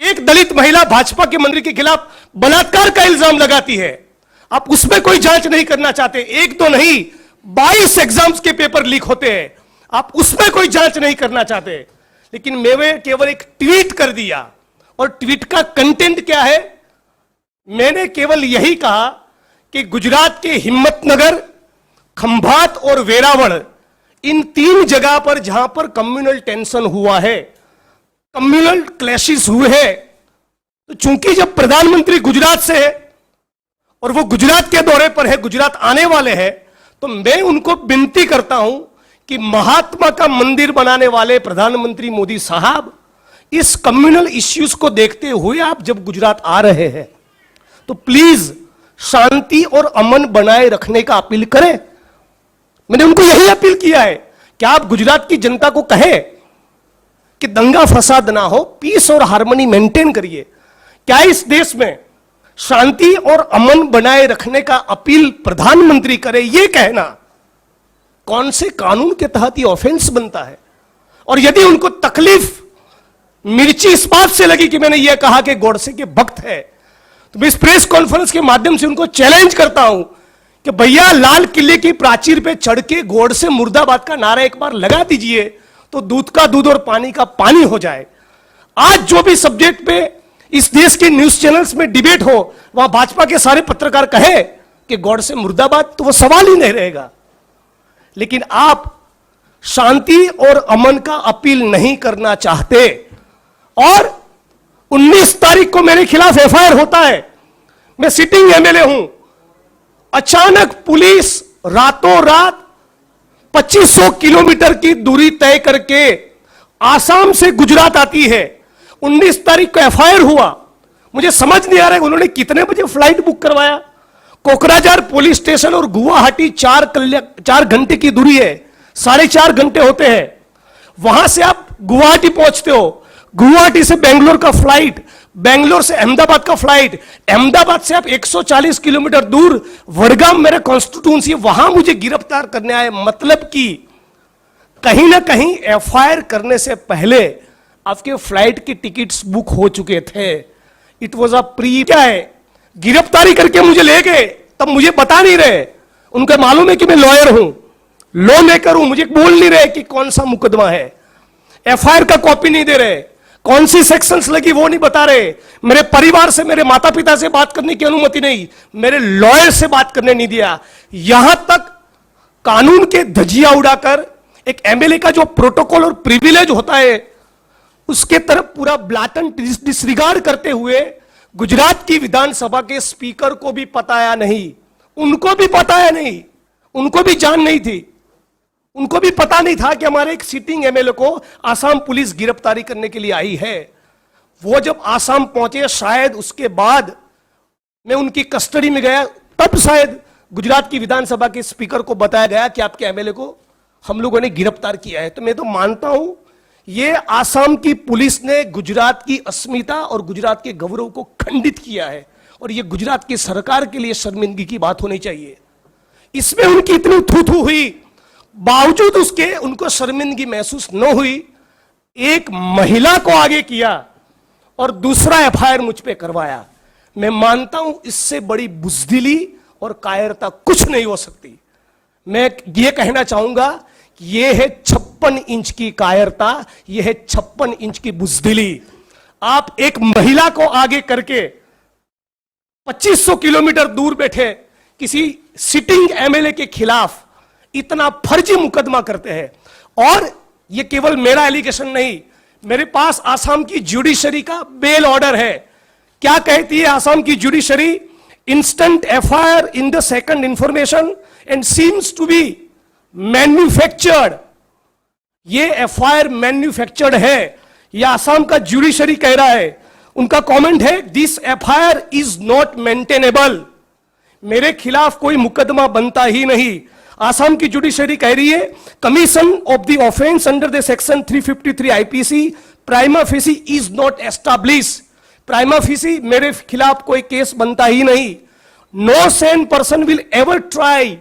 एक दलित महिला भाजपा के मंत्री के खिलाफ बलात्कार का इल्जाम लगाती है, आप उसमें कोई जांच नहीं करना चाहते। एक तो नहीं 22 एग्जाम्स के पेपर लीक होते हैं, आप उसमें कोई जांच नहीं करना चाहते। लेकिन मैंने केवल एक ट्वीट कर दिया, और ट्वीट का कंटेंट क्या है, मैंने केवल यही कहा कि गुजरात के हिम्मतनगर, खंभात और वेरावल, इन 3 जगह पर जहां पर कम्युनल टेंशन हुआ है, कम्युनल क्लैशेस हुए हैं, तो चूंकि जब प्रधानमंत्री गुजरात से है और वो गुजरात के दौरे पर है, गुजरात आने वाले हैं, तो मैं उनको विनती करता हूं कि महात्मा का मंदिर बनाने वाले प्रधानमंत्री मोदी साहब, इस कम्युनल इश्यूज को देखते हुए आप जब गुजरात आ रहे हैं तो प्लीज शांति और अमन बनाए रखने का अपील करें। मैंने उनको यही अपील किया है कि आप गुजरात की जनता को कहें कि दंगा फसाद ना हो, पीस और हार्मनी मेंटेन करिए। क्या इस देश में शांति और अमन बनाए रखने का अपील प्रधानमंत्री करे, यह कहना कौन से कानून के तहत ये ऑफेंस बनता है? और यदि उनको तकलीफ मिर्ची इस बात से लगी कि मैंने यह कहा कि गोडसे के भक्त है, तो मैं इस प्रेस कॉन्फ्रेंस के माध्यम से उनको चैलेंज करता हूं कि भैया लाल किले की प्राचीर पे चढ़ के गोडसे मुर्दाबाद का नारा एक बार लगा दीजिए, तो दूध का दूध और पानी का पानी हो जाए। आज जो भी सब्जेक्ट पे इस देश के न्यूज चैनल्स में डिबेट हो, वहां भाजपा के सारे पत्रकार कहे कि गोडसे मुर्दाबाद, तो वो सवाल ही नहीं रहेगा। लेकिन आप शांति और अमन का अपील नहीं करना चाहते, और 19 तारीख को मेरे खिलाफ एफआईआर होता है, मैं सिटिंग एमएलए हूं, अचानक पुलिस रातों रात 2500 किलोमीटर की दूरी तय करके आसाम से गुजरात आती है। 19 तारीख को एफआईआर हुआ, मुझे समझ नहीं आ रहा है उन्होंने कितने बजे फ्लाइट बुक करवाया। कोकराझार पुलिस स्टेशन और गुवाहाटी 4 घंटे की दूरी है, 4.5 घंटे होते हैं। वहां से आप गुवाहाटी पहुंचते हो, गुवाहाटी से बेंगलोर का फ्लाइट, बेंगलोर से अहमदाबाद का फ्लाइट, अहमदाबाद से आप 140 किलोमीटर दूर वडगाम मेरे कॉन्स्टिट्यूंसी, वहां मुझे गिरफ्तार करने आए। मतलब कि कहीं ना कहीं एफआईआर करने से पहले आपके फ्लाइट की टिकट्स बुक हो चुके थे। इट वॉज अ प्री, क्या है, गिरफ्तारी करके मुझे ले गए, तब मुझे बता नहीं रहे। उनको मालूम है कि मैं लॉयर हूं, लॉ मेकर हूं, मुझे बोल नहीं रहे कि कौन सा मुकदमा है। एफआईआर का कॉपी नहीं दे रहे, कौन सी सेक्शंस लगी वो नहीं बता रहे। मेरे परिवार से, मेरे माता पिता से बात करने की अनुमति नहीं, मेरे लॉयर से बात करने नहीं दिया। यहां तक कानून के धजिया उड़ाकर एक एमएलए का जो प्रोटोकॉल और प्रिविलेज होता है उसके तरफ पूरा ब्लैटेंट डिसरिगार्ड करते हुए गुजरात की विधानसभा के स्पीकर को भी बताया नहीं, उनको भी बताया नहीं, उनको भी जान नहीं थी, उनको भी पता नहीं था कि हमारे एक सिटिंग एमएलए को आसाम पुलिस गिरफ्तारी करने के लिए आई है। वो जब आसाम पहुंचे, शायद उसके बाद मैं उनकी कस्टडी में गया, तब शायद गुजरात की विधानसभा के स्पीकर को बताया गया कि आपके एमएलए को हम लोगों ने गिरफ्तार किया है। तो मैं तो मानता हूं ये आसाम की पुलिस ने गुजरात की अस्मिता और गुजरात के गौरव को खंडित किया है, और ये गुजरात की सरकार के लिए शर्मिंदगी की बात होनी चाहिए। इसमें उनकी इतनी थू हुई, बावजूद उसके उनको शर्मिंदगी महसूस न हुई। एक महिला को आगे किया और दूसरा एफआईआर मुझ पे करवाया। मैं मानता हूं इससे बड़ी बुजदिली और कायरता कुछ नहीं हो सकती। मैं ये कहना चाहूंगा कि यह है 56 इंच की कायरता, यह है 56 इंच की बुजदिली। आप एक महिला को आगे करके 2500 किलोमीटर दूर बैठे किसी सिटिंग एमएलए के खिलाफ इतना फर्जी मुकदमा करते हैं। और यह केवल मेरा एलिगेशन नहीं, मेरे पास आसाम की जुडिशरी का बेल ऑर्डर है। क्या कहती है आसाम की judiciary? Instant FIR in the second information and seems to be manufactured. ये एफआईआर मैन्युफैक्चर्ड है, यह आसाम का जुडिशरी कह रहा है। उनका कमेंट है, this FIR is not maintainable. मेरे खिलाफ कोई मुकदमा बनता ही नहीं। आसाम की जुडिशरी कह रही है, commission of the offence under the section 353 IPC prima facie is not establish. Prima facie मेरे खिलाफ कोई केस बनता ही नहीं। No sane person will ever try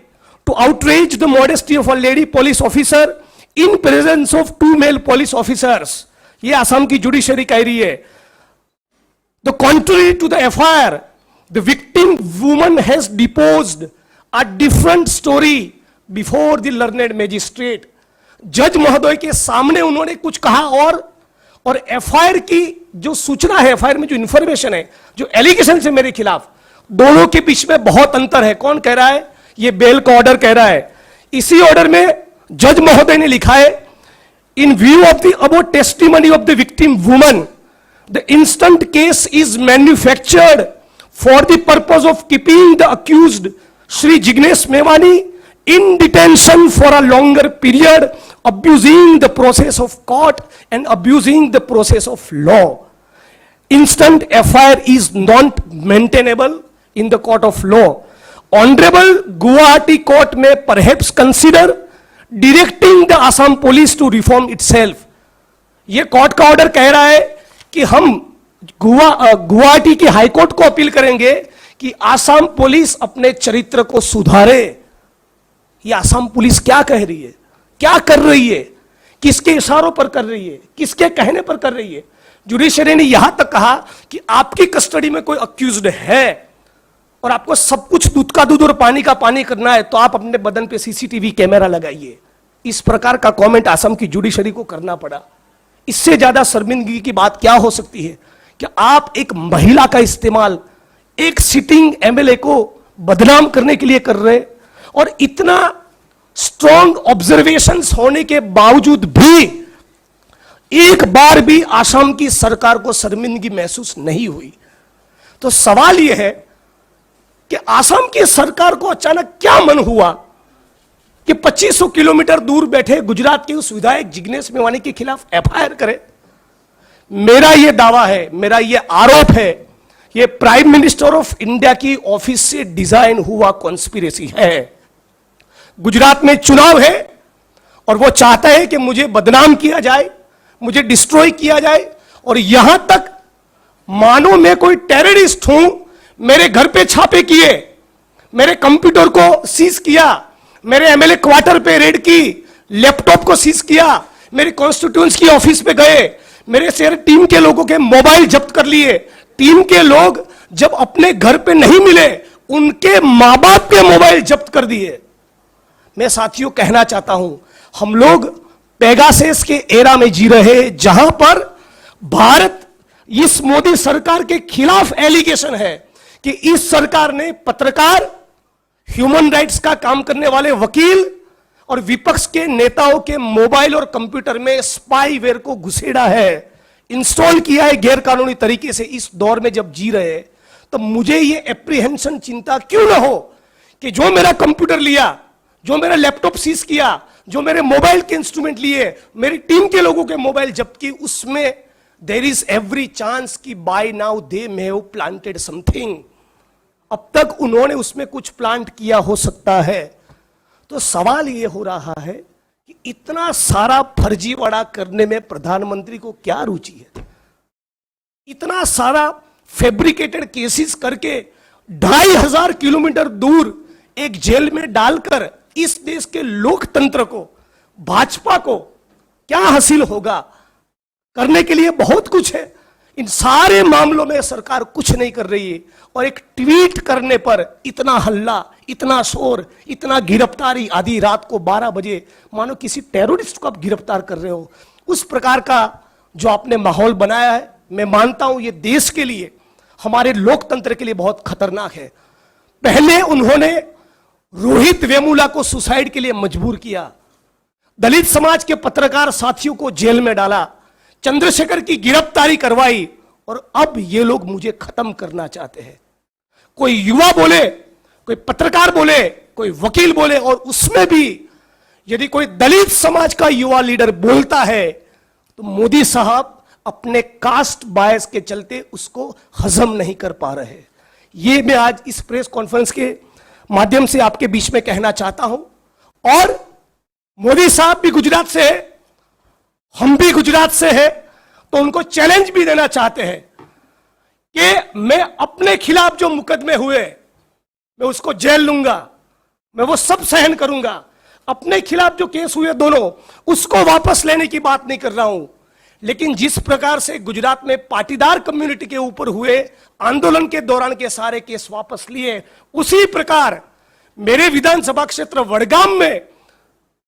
to outrage the modesty of a lady police officer in presence of 2 male police officers. ये आसाम की judiciary कह रही है। The contrary to the FIR, the victim woman has deposed a different story before the learned magistrate. जज महोदय के सामने उन्होंने कुछ कहा और एफआईआर की जो सूचना है, एफआईआर में जो इंफॉर्मेशन है, जो एलिगेशन है मेरे खिलाफ, दोनों के बीच में बहुत अंतर है. कौन कह रहा है? ये बेल का ऑर्डर कह रहा है. इसी ऑर्डर में जज महोदय ने लिखा है, इन view of the about testimony of the victim woman, the instant case is manufactured for the purpose of keeping the accused Shri Jignesh Mevani in detention for a longer period, abusing the process of court and abusing the process of law. Instant FIR is not maintainable in the court of law. Honorable Guwahati court may perhaps consider directing the Assam police to reform itself. ये court का order कह रहा है कि हम गुवाहाटी की high court को appeal करेंगे कि आसाम पुलिस अपने चरित्र को सुधारे. ये आसाम पुलिस क्या कह रही है, क्या कर रही है, किसके इशारों पर कर रही है, किसके कहने पर कर रही है? जुडिशरी ने यहां तक कहा कि आपकी कस्टडी में कोई अक्यूज्ड है और आपको सब कुछ दूध का दूध और पानी का पानी करना है तो आप अपने बदन पे सीसीटीवी कैमरा लगाइए. इस प्रकार का कमेंट आसाम की जुडिशरी को करना पड़ा. इससे ज्यादा शर्मिंदगी की बात क्या हो सकती है कि आप एक महिला का इस्तेमाल एक सिटिंग एमएलए को बदनाम करने के लिए कर रहे, और इतना स्ट्रॉन्ग ऑब्जर्वेशंस होने के बावजूद भी एक बार भी आसाम की सरकार को शर्मिंदगी महसूस नहीं हुई. तो सवाल यह है कि आसाम की सरकार को अचानक क्या मन हुआ कि 2500 किलोमीटर दूर बैठे गुजरात के उस विधायक जिग्नेश मेवानी के खिलाफ एफआईआर करे. मेरा यह दावा है, मेरा यह आरोप है, यह प्राइम मिनिस्टर ऑफ इंडिया की ऑफिस से डिजाइन हुआ कॉन्स्पिरेसी है. गुजरात में चुनाव है और वो चाहता है कि मुझे बदनाम किया जाए, मुझे डिस्ट्रॉय किया जाए, और यहां तक मानो मैं कोई टेररिस्ट हूं. मेरे घर पे छापे किए, मेरे कंप्यूटर को सीज किया, मेरे एमएलए क्वार्टर पे रेड की, लैपटॉप को सीज किया, मेरे कॉन्स्टिट्यूएंसी की ऑफिस पे गए, मेरे शेयर टीम के लोगों के मोबाइल जब्त कर लिए. टीम के लोग जब अपने घर पे नहीं मिले, उनके मां बाप के मोबाइल जब्त कर दिए. मैं साथियों कहना चाहता हूं, हम लोग पेगासस के एरा में जी रहे जहां पर भारत इस मोदी सरकार के खिलाफ एलिगेशन है कि इस सरकार ने पत्रकार, ह्यूमन राइट्स का काम करने वाले वकील और विपक्ष के नेताओं के मोबाइल और कंप्यूटर में स्पाईवेयर को घुसेड़ा है, इंस्टॉल किया है गैरकानूनी तरीके से. इस दौर में जब जी रहे तो मुझे ये एप्रीहेंशन, चिंता क्यों ना हो कि जो मेरा कंप्यूटर लिया, जो मेरा लैपटॉप सीज किया, जो मेरे मोबाइल के इंस्ट्रूमेंट लिए, मेरी टीम के लोगों के मोबाइल जब्त की, उसमें देयर इज एवरी चांस कि by now they may have planted something. अब तक उन्होंने उसमें कुछ प्लांट किया हो सकता है. तो सवाल यह हो रहा है कि इतना सारा फर्जीवाड़ा करने में प्रधानमंत्री को क्या रुचि है? इतना सारा फैब्रिकेटेड केसेस करके 2500 किलोमीटर दूर एक जेल में डालकर इस देश के लोकतंत्र को, भाजपा को क्या हासिल होगा? करने के लिए बहुत कुछ है. इन सारे मामलों में सरकार कुछ नहीं कर रही है और एक ट्वीट करने पर इतना हल्ला, इतना शोर, इतना गिरफ्तारी, आधी रात को 12 बजे मानो किसी टेररिस्ट को आप गिरफ्तार कर रहे हो. उस प्रकार का जो आपने माहौल बनाया है, मैं मानता हूं ये देश के लिए, हमारे लोकतंत्र के लिए बहुत खतरनाक है. पहले उन्होंने रोहित वेमुला को सुसाइड के लिए मजबूर किया, दलित समाज के पत्रकार साथियों को जेल में डाला, चंद्रशेखर की गिरफ्तारी करवाई, और अब ये लोग मुझे खत्म करना चाहते हैं. कोई युवा बोले, कोई पत्रकार बोले, कोई वकील बोले, और उसमें भी यदि कोई दलित समाज का युवा लीडर बोलता है तो मोदी साहब अपने कास्ट बायस के चलते उसको हजम नहीं कर पा रहे. ये मैं आज इस प्रेस कॉन्फ्रेंस के माध्यम से आपके बीच में कहना चाहता हूं. और मोदी साहब भी गुजरात से है, हम भी गुजरात से हैं, तो उनको चैलेंज भी देना चाहते हैं कि मैं अपने खिलाफ जो मुकदमे हुए मैं उसको जेल लूंगा, मैं वो सब सहन करूंगा. अपने खिलाफ जो केस हुए दोनों, उसको वापस लेने की बात नहीं कर रहा हूं, लेकिन जिस प्रकार से गुजरात में पाटीदार कम्युनिटी के ऊपर हुए आंदोलन के दौरान के सारे केस वापस लिए, उसी प्रकार मेरे विधानसभा क्षेत्र वडगाम में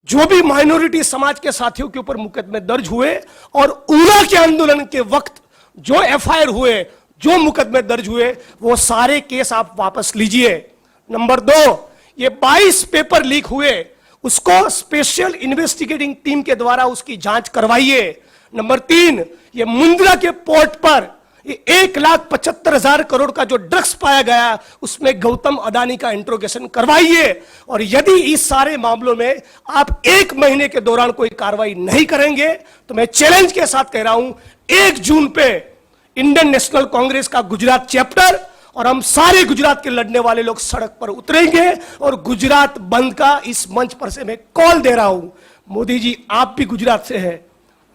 जो भी माइनॉरिटी समाज के साथियों के ऊपर मुकदमे दर्ज हुए और ऊना के आंदोलन के वक्त जो एफआईआर हुए, जो मुकदमे दर्ज हुए, वो सारे केस आप वापस लीजिए। नंबर 2, ये 22 पेपर लीक हुए, उसको स्पेशल इन्वेस्टिगेटिंग टीम के द्वारा उसकी जांच करवाइए। नंबर 3, ये मुंद्रा के पोर्ट पर ये 1,75,000 करोड़ का जो ड्रग्स पाया गया, उसमें गौतम अडानी का इंट्रोगेशन करवाइए। और यदि इस सारे मामलों में आप 1 महीने के दौरान कोई कार्रवाई नहीं करेंगे तो मैं चैलेंज के साथ कह रहा हूं, 1 जून पे इंडियन नेशनल कांग्रेस का गुजरात चैप्टर और हम सारे गुजरात के लड़ने वाले लोग सड़क पर उतरेंगे और गुजरात बंद का इस मंच पर से मैं कॉल दे रहा हूं। मोदी जी, आप भी गुजरात से हैं,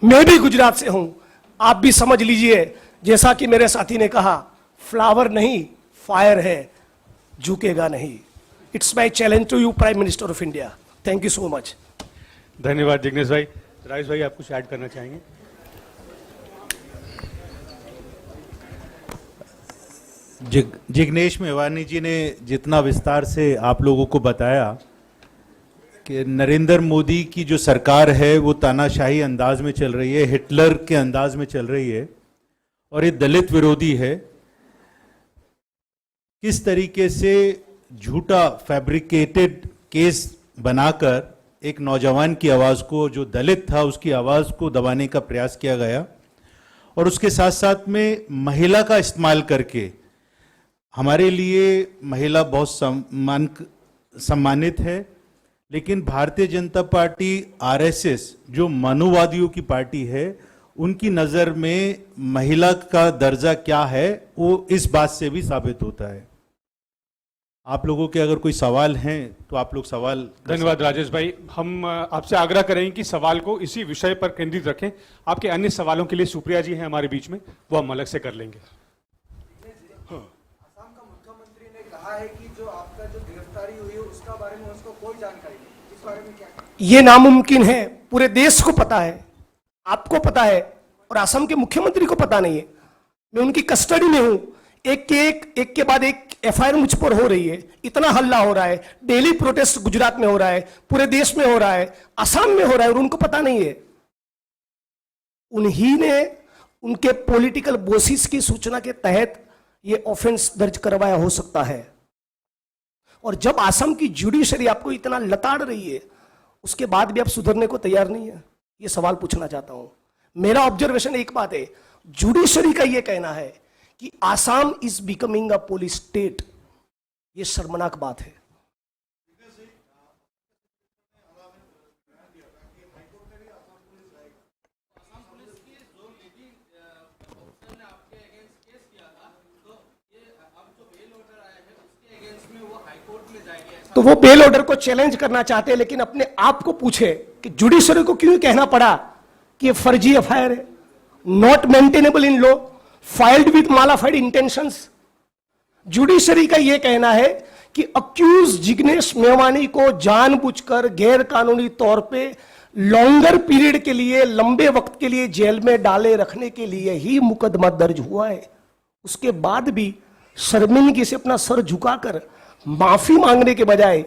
मैं भी गुजरात से हूं, आप भी समझ लीजिए, जैसा कि मेरे साथी ने कहा, फ्लावर नहीं फायर है, झुकेगा नहीं। It's my challenge to you, prime minister of India. Thank you so much. धन्यवाद जिग्नेश भाई। राजेश भाई, आप कुछ ऐड करना चाहेंगे? जिग्नेश मेवानी जी ने जितना विस्तार से आप लोगों को बताया कि नरेंद्र मोदी की जो सरकार है वो तानाशाही अंदाज में चल रही है, हिटलर के अंदाज में चल रही है और ये दलित विरोधी है। किस तरीके से झूठा फैब्रिकेटेड केस बनाकर एक नौजवान की आवाज़ को, जो दलित था, उसकी आवाज़ को दबाने का प्रयास किया गया और उसके साथ साथ में महिला का इस्तेमाल करके, हमारे लिए महिला बहुत सम्मानित है, लेकिन भारतीय जनता पार्टी आरएसएस जो मनुवादियों की पार्टी है, उनकी नज़र में महिला का दर्जा क्या है वो इस बात से भी साबित होता है। आप लोगों के अगर कोई सवाल हैं तो आप लोग सवाल। धन्यवाद राजेश भाई। हम आपसे आग्रह करेंगे कि सवाल को इसी विषय पर केंद्रित रखें। आपके अन्य सवालों के लिए सुप्रिया जी हैं हमारे बीच में, वो हम अलग से कर लेंगे। असम का मुख्यमंत्री ने कहा है कि जो आपका जो गिरफ्तारी हुई है उसका बारे में उसको कोई जानकारी नहीं, इस बारे में क्या? ये नामुमकिन है, पूरे देश को पता है, आपको पता है और असम के मुख्यमंत्री को पता नहीं है। मैं उनकी कस्टडी में हूं, एक के बाद एक एफआईआर मुझ पर हो रही है, इतना हल्ला हो रहा है, डेली प्रोटेस्ट गुजरात में हो रहा है, पूरे देश में हो रहा है, असम में हो रहा है और उनको पता नहीं है। उन्हीं ने उनके पॉलिटिकल बोसिस की सूचना के तहत ये ऑफेंस दर्ज करवाया हो सकता है। और जब असम की जुडिशरी आपको इतना लताड़ रही है, उसके बाद भी आप सुधरने को तैयार नहीं है, ये सवाल पूछना चाहता हूं। मेरा ऑब्जर्वेशन एक बात है, जुडिशरी का ये कहना है कि Assam is becoming a police state, ये शर्मनाक बात है। तो वो बेल ऑर्डर को चैलेंज करना चाहते हैं, लेकिन अपने आप को पूछे कि जुडिशरी को क्यों कहना पड़ा कि ये फर्जी एफआईआर है, not maintainable in law, filed with mala fide intentions. Judiciary का यह कहना है कि अक्यूज जिग्नेश मेवानी को जानबूझकर गैर कानूनी तौर पे लॉन्गर पीरियड के लिए, लंबे वक्त के लिए जेल में डाले रखने के लिए ही मुकदमा दर्ज हुआ है। उसके बाद भी शर्मिंदगी से अपना सर झुकाकर माफी मांगने के बजाय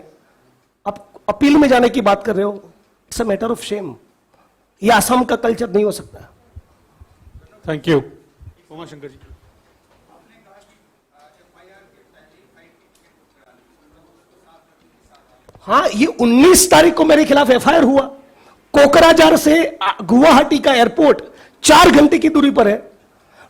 आप अपील में जाने की बात कर रहे हो। It's a matter of shame. यह असम का कल्चर नहीं हो सकता। Thank you. उमाशंकर जी। हाँ, ये 19 तारीख को मेरे खिलाफ एफआईआर हुआ। कोकराझार से गुवाहाटी का एयरपोर्ट 4 घंटे की दूरी पर है।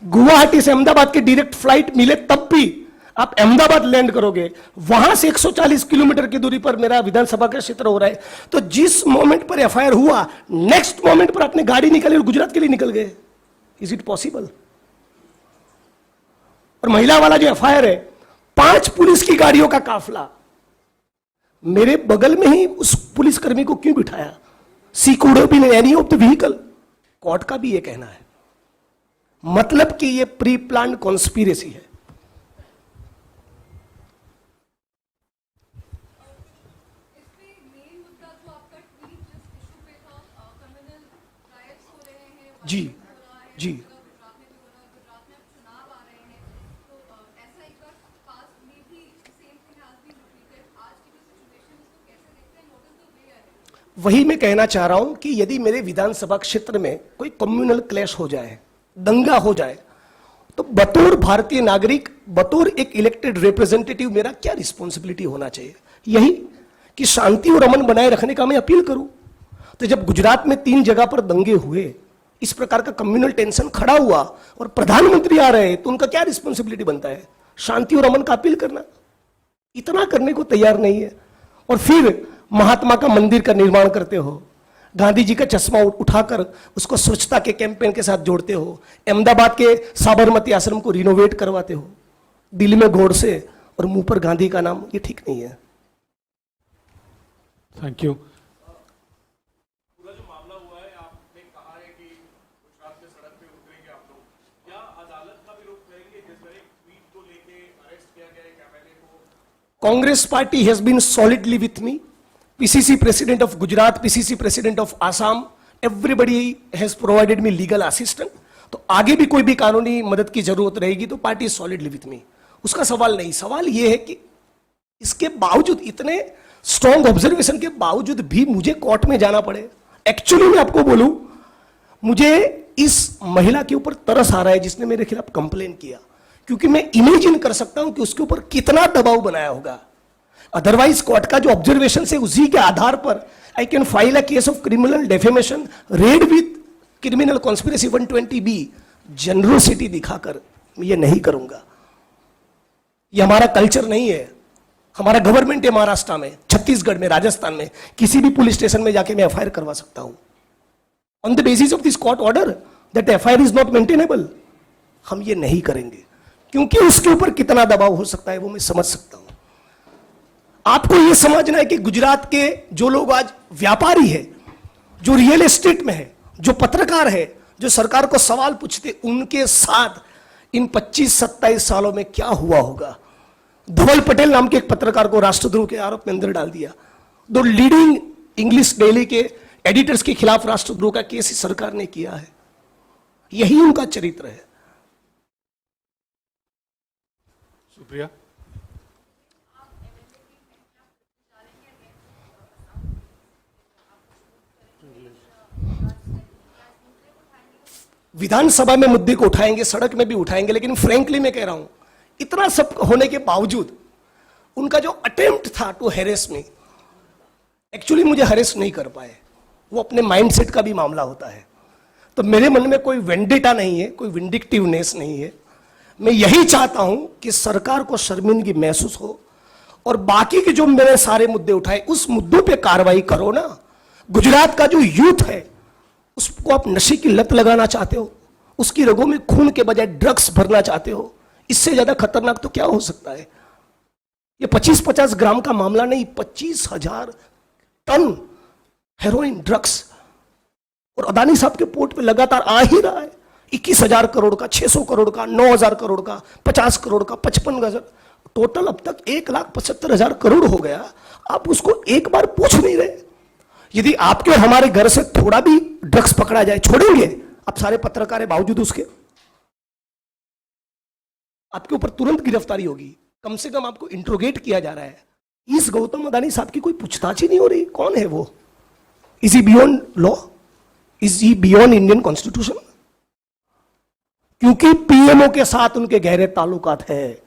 गुवाहाटी से अहमदाबाद के डायरेक्ट फ्लाइट मिले तब भी आप अहमदाबाद लैंड करोगे, वहां से 140 किलोमीटर की दूरी पर मेरा विधानसभा का क्षेत्र हो रहा है। तो जिस मोमेंट पर एफआईआर हुआ, नेक्स्ट मोमेंट पर आपने गाड़ी निकाली और गुजरात के लिए निकल गए। Is it possible? और महिला वाला जो एफआईआर है, 5 पुलिस की गाड़ियों का काफला, मेरे बगल में ही उस पुलिसकर्मी को क्यों बिठाया? She could have been any of the vehicle. Court का भी यह कहना है, मतलब कि यह प्री प्लान कॉन्स्पिरेसी है। जी जी वही मैं कहना चाह रहा हूं कि यदि मेरे विधानसभा क्षेत्र में कोई कम्युनल क्लैश हो जाए, दंगा हो जाए, तो बतौर भारतीय नागरिक, बतौर एक इलेक्टेड रिप्रेजेंटेटिव मेरा क्या रिस्पॉन्सिबिलिटी होना चाहिए? यही कि शांति और अमन बनाए रखने का मैं अपील करूं। तो जब गुजरात में 3 जगह पर दंगे हुए, इस प्रकार का कम्युनल टेंशन खड़ा हुआ और प्रधानमंत्री आ रहे हैं, तो उनका क्या रिस्पॉन्सिबिलिटी बनता है? शांति और अमन का अपील करना। इतना करने को तैयार नहीं है और फिर महात्मा का मंदिर का निर्माण करते हो, गांधी जी का चश्मा उठाकर उसको स्वच्छता के कैंपेन के साथ जोड़ते हो, अहमदाबाद के साबरमती आश्रम को रिनोवेट करवाते हो, दिल्ली में गोडसे और मुंह पर गांधी का नाम, ये ठीक नहीं है। Thank you. पूरा जो मामला हुआ है, आपने कहा है कि गुजरात में सड़क पे उतरेंगे आप लोग, क्या अदालत का भी रुख करेंगे? जिस तरह ट्वीट को लेके अरेस्ट किया गया एक एमएलए को। Congress party has been solidly with me, PCC president of Gujarat, PCC president of Assam, everybody has provided me legal assistance। तो आगे भी कोई भी कानूनी मदद की जरूरत रहेगी तो पार्टी सॉलिडली विथ मी, उसका सवाल नहीं। सवाल यह है कि इसके बावजूद, इतने स्ट्रॉन्ग ऑब्जर्वेशन के बावजूद भी मुझे कोर्ट में जाना पड़े। एक्चुअली मैं आपको बोलूं, मुझे इस महिला के ऊपर तरस आ रहा है जिसने मेरे खिलाफ कंप्लेन किया, क्योंकि मैं इमेजिन कर सकता हूं कि उसके ऊपर कितना दबाव बनाया होगा। अदरवाइज कोर्ट का जो ऑब्जर्वेशन है उसी के आधार पर I can file a case of criminal defamation read with criminal conspiracy 120B। Generosity दिखाकर मैं ये नहीं करूंगा, ये हमारा कल्चर नहीं है। हमारा गवर्नमेंट है महाराष्ट्र में, छत्तीसगढ़ में, राजस्थान में, किसी भी पुलिस स्टेशन में जाके मैं FIR करवा सकता हूं on the basis of this court order that FIR is not maintainable. हम ये नहीं करेंगे क्योंकि उसके ऊपर कितना दबाव हो सकता है वो मैं समझ सकता हूं। आपको यह समझना है कि गुजरात के जो लोग आज व्यापारी है, जो रियल एस्टेट में है, जो पत्रकार है, जो सरकार को सवाल पूछते, उनके साथ इन 25-27 सालों में क्या हुआ होगा। धवल पटेल नाम के एक पत्रकार को राष्ट्रद्रोह के आरोप में अंदर डाल दिया। 2 लीडिंग इंग्लिश डेली के एडिटर्स के खिलाफ राष्ट्रद्रोह का केस सरकार ने किया है। यही उनका चरित्र है। सुप्रिया। विधानसभा में मुद्दे को उठाएंगे, सड़क में भी उठाएंगे, लेकिन फ्रैंकली मैं कह रहा हूं, इतना सब होने के बावजूद उनका जो अटेम्प्ट था टू हैरेस मी, एक्चुअली मुझे हैरेस नहीं कर पाए। वो अपने माइंडसेट का भी मामला होता है। तो मेरे मन में कोई वेंडेटा नहीं है, कोई विंडिक्टिवनेस नहीं है। मैं यही चाहता हूं कि सरकार को शर्मिंदगी महसूस हो और बाकी के जो मैंने सारे मुद्दे उठाए उस मुद्दों पे कार्रवाई करो ना। गुजरात का जो यूथ है उसको आप नशे की लत लगाना चाहते हो, उसकी रगों में खून के बजाय ड्रग्स भरना चाहते हो, इससे ज्यादा खतरनाक तो क्या हो सकता है? ये 25-50 ग्राम का मामला नहीं, 25,000 टन हेरोइन ड्रग्स और अदानी साहब के पोर्ट पे लगातार आ ही रहा है। 21,000 करोड़ का, 600 करोड़ का, 9,000 करोड़ का, 50 करोड़ का, 55,000, टोटल अब तक 1,75,000 करोड़ हो गया। आप उसको एक बार पूछ नहीं रहे। यदि आपके और हमारे घर से थोड़ा भी ड्रग्स पकड़ा जाए, छोड़ेंगे आप सारे पत्रकार है बावजूद उसके? आपके ऊपर तुरंत गिरफ्तारी होगी। कम से कम आपको इंट्रोगेट किया जा रहा है। इस गौतम अदानी साहब की कोई पूछताछ ही नहीं हो रही। कौन है वो? Is he beyond law? Is he beyond Indian constitution? क्योंकि पीएमओ के साथ उनके गहरे ताल्लुकात है,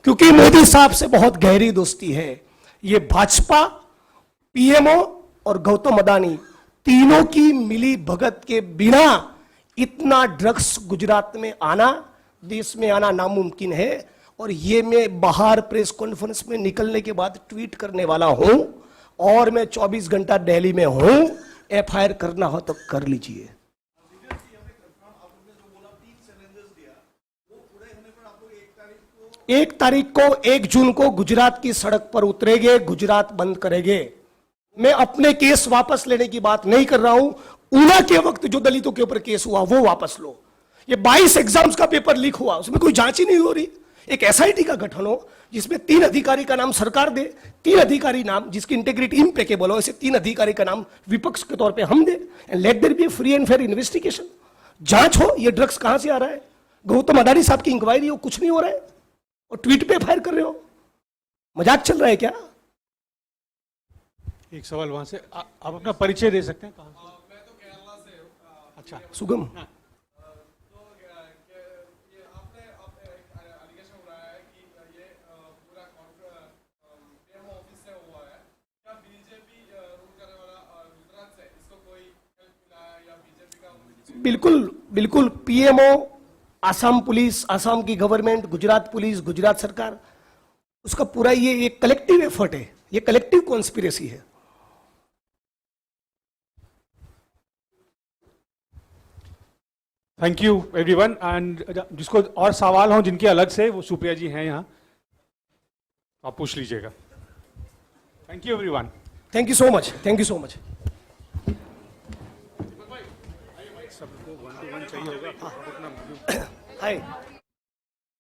क्योंकि मोदी साहब से बहुत गहरी दोस्ती है। ये भाजपा, पीएमओ और गौतम अदानी तीनों की मिली भगत के बिना इतना ड्रग्स गुजरात में आना, देश में आना नामुमकिन है। और ये मैं बाहर प्रेस कॉन्फ्रेंस में निकलने के बाद ट्वीट करने वाला हूं और मैं 24 घंटा दिल्ली में हूं। FIR करना हो तो कर लीजिए। 1 जून को गुजरात की सड़क पर उतरेंगे, गुजरात बंद करेंगे। मैं अपने केस वापस लेने की बात नहीं कर रहा हूं। ऊना के वक्त जो दलितों के ऊपर केस हुआ वो वापस लो। ये 22 एग्जाम्स का पेपर लीक हुआ, उसमें कोई जांच ही नहीं हो रही। एक SIT का गठन हो जिसमें 3 अधिकारी का नाम सरकार दे, 3 अधिकारी नाम जिसकी इंटेग्रिटी इम्पेकेबल हो, ऐसे 3 अधिकारी का नाम विपक्ष के तौर पे हम दे, and let there be a free and fair investigation. जांच हो ये ड्रग्स कहां से आ रहा है। गौतम अडानी साहब की इंक्वायरी हो, कुछ नहीं हो रहा है और ट्वीट पे फायर कर रहे हो। मजाक चल रहा है क्या? एक सवाल वहां से आप अपना परिचय दे सकते हैं कहाँ से? मैं तो केरला से हूँ। अच्छा, सुगम तो ये आपने एलिगेशन उठाया है कि ये पूरा पीएम ऑफिस से हुआ है। क्या बीजेपी रूल करने वाला गुजरात से इसको कोई हेल्प मिला है या बीजेपी का? बिल्कुल बिल्कुल, पीएमओ, आसाम पुलिस, आसाम की गवर्नमेंट, गुजरात पुलिस, गुजरात सरकार, उसका पूरा ये एक कलेक्टिव एफर्ट है, ये कलेक्टिव कॉन्स्पिरेसी है। Thank you everyone. एंड जिसको और सवाल हो जिनके अलग से, वो सुप्रिया जी हैं यहाँ, आप पूछ लीजिएगा। Thank you everyone. Thank you so much, thank you so much. सबको 1 to 1 चाहिए होगा। हाय।